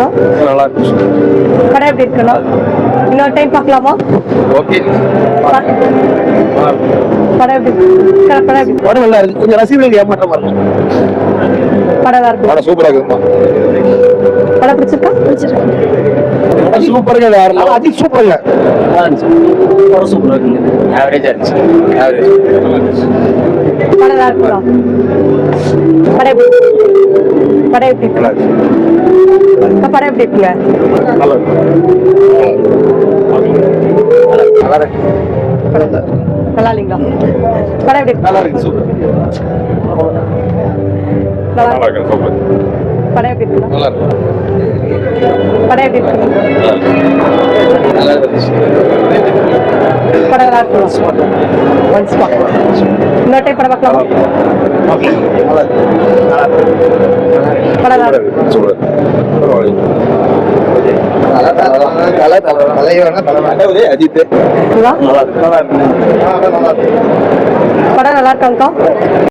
இருக்கணும்? நல்லா இருக்கு. படம் எப்படி இருக்கணும்? இன்னொரு டைம் பார்க்கலாமா? ஓகே. படம் எப்படி படம் எப்படி படம் நல்லா இருக்கு. கொஞ்சம் ரசிகர்களுக்கு ஏமாற்றமா இருக்கு. படம் நல்லா இருக்கு. படம் சூப்பரா இருக்குமா? படம் பிடிச்சிருக்கா? படம் சூப்பருங்க. வேற லெவல். அதி சூப்பருங்க. படம் சூப்பரா இருக்குங்க. ஆவரேஜா இருந்துச்சு. ஆவரேஜ். படம் நல்லா இருக்குங்களா? படம் எப்படி படம் எப்படி இருக்கு? படம் எப்படி இருக்குங்க? நல்லா இருக்கு. நல்லா இருக்கு. நல்லா இல்லைங்களா? படம் எப்படி நல்லா இருக்கு. சூப்பர். நல்லா நல்லா இருக்கு. சூப்பர். படம் எப்படி இருக்குண்ணா? நல்லா இருக்கு. படம் எப்படி இருக்கு? நல்லா இருந்துச்சு. படம் நல்லா இருக்குங்களா? ஒன்ஸ் பார்க்கலாம். இன்னொரு டைம் படம் பார்க்கலாமா? ஓகே. நல்லா இருக்கு. படம் நல்லா இருக்கு. சூப்பர். அஜித் இருக்குங்களா? நல்லா இருக்கு. நல்லா இருக்கு. படம் நல்லா இருக்காங்கக்கா?